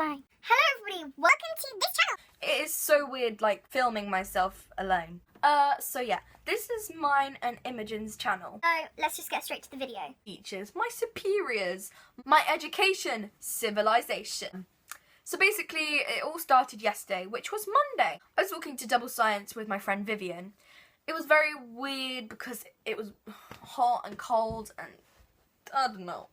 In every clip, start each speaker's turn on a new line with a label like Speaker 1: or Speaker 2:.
Speaker 1: fine. Hello everybody, welcome to this channel.
Speaker 2: It is so weird, like, filming myself alone. So yeah, this is mine and Imogen's channel.
Speaker 1: So let's just get straight to the video.
Speaker 2: Teachers, my superiors, my education, civilization. So basically, it all started yesterday, which was Monday. I was walking to Double Science with my friend Vivian. It was very weird because it was hot and cold and I don't know.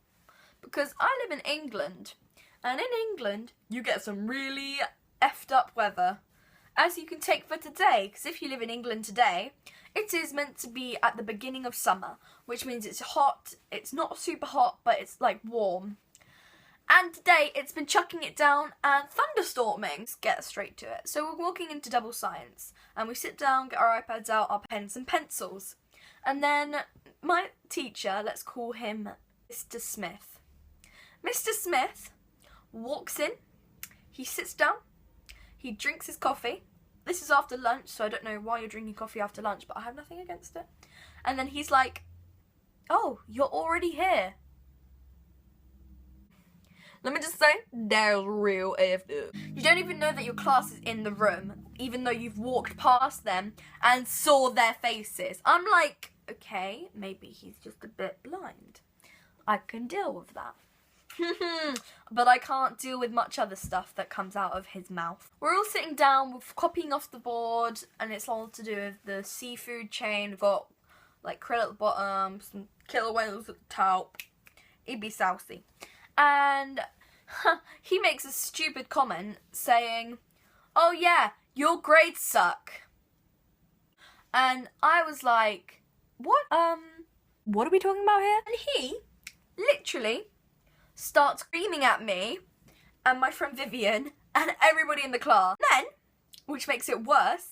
Speaker 2: Because I live in England, and in England, you get some really effed up weather. As you can take for today, because if you live in England today, it is meant to be at the beginning of summer, which means it's hot, it's not super hot, but it's like warm. And today, it's been chucking it down and thunderstorming. Let's get straight to it. So we're walking into Double Science, and we sit down, get our iPads out, our pens and pencils. And then my teacher, let's call him Mr. Smith. Mr. Smith walks in, he sits down, he drinks his coffee. This is after lunch, so I don't know why you're drinking coffee after lunch, but I have nothing against it. And then he's like, "Oh, you're already here." Let me just say, they're real AFD. You don't even know that your class is in the room, even though you've walked past them and saw their faces. I'm like, okay, maybe he's just a bit blind. I can deal with that. But I can't deal with much other stuff that comes out of his mouth. We're all sitting down, we're copying off the board, and it's all to do with the seafood chain. We've got like krill at the bottom, some killer whales at the top. It'd be saucy. And he makes a stupid comment saying, "Oh yeah, your grades suck." And I was like, what are we talking about here? And he literally starts screaming at me and my friend Vivian and everybody in the class. Then, which makes it worse,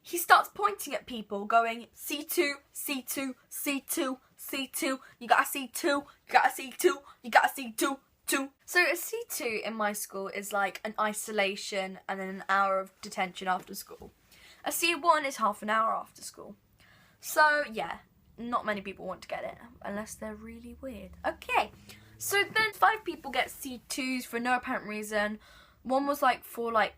Speaker 2: he starts pointing at people going, C2, C2, C2, C2, you got a C2, you got a C2, you got a C2, 2. So a C2 in my school is like an isolation and then an hour of detention after school. A C1 is half an hour after school. So yeah, not many people want to get it unless they're really weird. Okay, so then 5 people get C2s for no apparent reason. 1 was like for like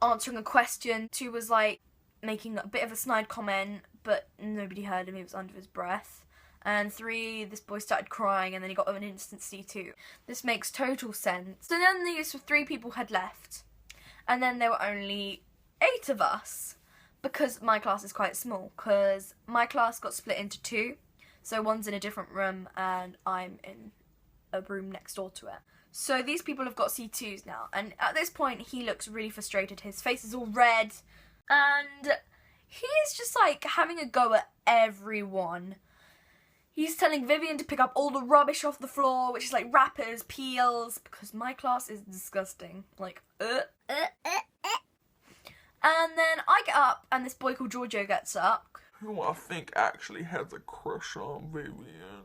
Speaker 2: answering a question. 2 was like making a bit of a snide comment, but nobody heard him, he was under his breath. And 3, this boy started crying and then he got an instant C2. This makes total sense. So then these 3 people had left. And then there were only 8 of us. Because my class is quite small. Because my class got split into 2. So one's in a different room and I'm in a room next door to it. So these people have got C2s now. And at this point he looks really frustrated. His face is all red. And he is just like having a go at everyone. He's telling Vivian to pick up all the rubbish off the floor, which is like wrappers, peels, because my class is disgusting. Like, And then I get up, and this boy called Giorgio gets up.
Speaker 3: Who I think actually has a crush on Vivian.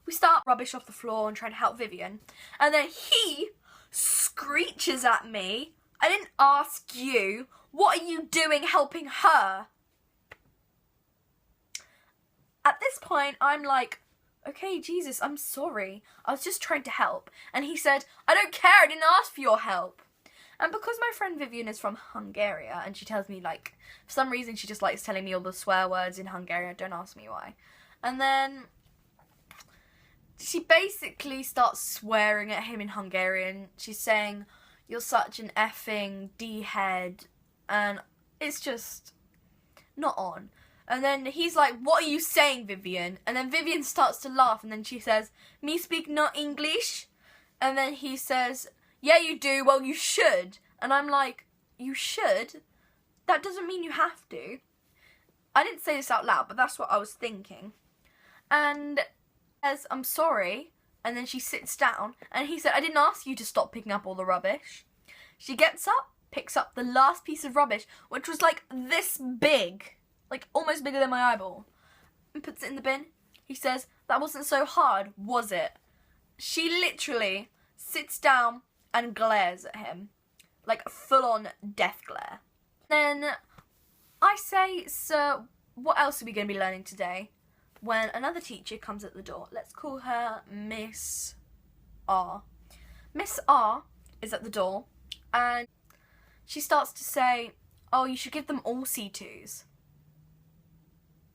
Speaker 2: We start rubbish off the floor and try to help Vivian. And then he screeches at me. "I didn't ask you. What are you doing helping her?" At this point, I'm like, okay, Jesus, I'm sorry. I was just trying to help. And he said, "I don't care, I didn't ask for your help." And because my friend Vivian is from Hungary, and she tells me, like, for some reason she just likes telling me all the swear words in Hungarian, don't ask me why. And then she basically starts swearing at him in Hungarian. She's saying, "You're such an effing D-head," and it's just not on. And then he's like, "What are you saying, Vivian?" And then Vivian starts to laugh, and then she says, "Me speak no English?" And then he says, "Yeah, you do. Well, you should." And I'm like, "You should? That doesn't mean you have to." I didn't say this out loud, but that's what I was thinking. And says, "I'm sorry." And then she sits down, and he said, "I didn't ask you to stop picking up all the rubbish." She gets up, picks up the last piece of rubbish, which was like this big. Like, almost bigger than my eyeball. And puts it in the bin. He says, "That wasn't so hard, was it?" She literally sits down and glares at him. Like, a full-on death glare. Then I say, "Sir, what else are we going to be learning today?" When another teacher comes at the door. Let's call her Miss R. Miss R is at the door, and she starts to say, oh, you should give them all C2s.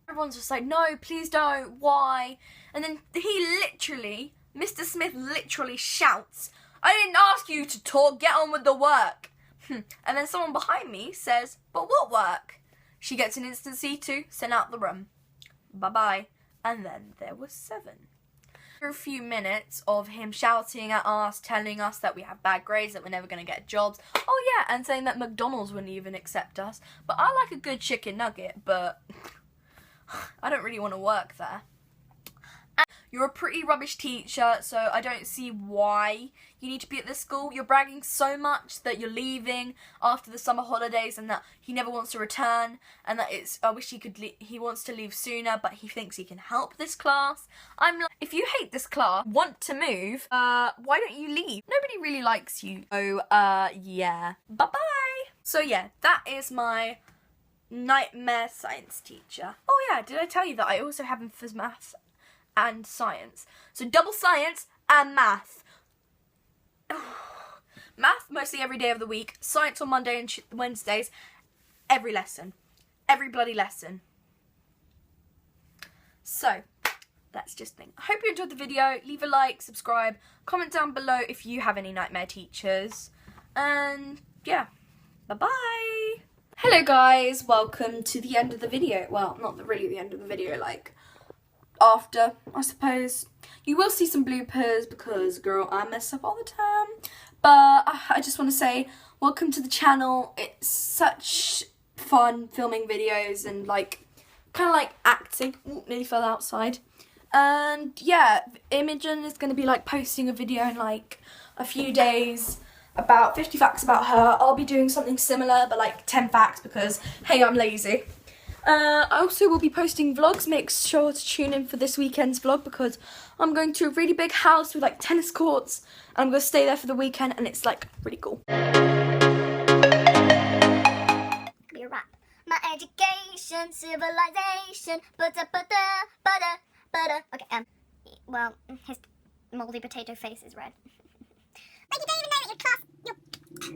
Speaker 2: Everyone's just like, no, please don't, why? And then Mr. Smith literally shouts, I didn't ask you to talk, get on with the work. And then someone behind me says, but what work? She gets an instant C2, sent out the room. Bye-bye. And then there was 7. For a few minutes of him shouting at us, telling us that we have bad grades, that we're never going to get jobs. Oh yeah, and saying that McDonald's wouldn't even accept us. But I like a good chicken nugget, but I don't really want to work there. And you're a pretty rubbish teacher, so I don't see why you need to be at this school. You're bragging so much that you're leaving after the summer holidays and that he never wants to return, and that I wish he wants to leave sooner, but he thinks he can help this class. I'm like, if you hate this class, want to move, why don't you leave? Nobody really likes you. Oh, yeah. Bye-bye. So yeah, that is my nightmare science teacher. Oh yeah, did I tell you that I also have him for maths and science? So double science and math. Math mostly every day of the week, science on Monday and Wednesdays, every lesson. Every bloody lesson. So, that's just thing. I hope you enjoyed the video. Leave a like, subscribe, comment down below if you have any nightmare teachers. And yeah, bye-bye. Hello guys, welcome to the end of the video. Well, not really the end of the video, like after, I suppose. You will see some bloopers because, girl, I mess up all the time. But I just want to say, welcome to the channel. It's such fun filming videos and like, kind of like acting. Ooh, nearly fell outside. And yeah, Imogen is going to be like posting a video in like a few days about 50 facts about her. I'll be doing something similar, but like 10 facts because, hey, I'm lazy. I also will be posting vlogs. Make sure to tune in for this weekend's vlog because I'm going to a really big house with like tennis courts. And I'm going to stay there for the weekend and it's like really cool.
Speaker 1: Be a rap. My education, civilization, butter. Okay, well, his moldy potato face is red. Like you don't even know that your class, your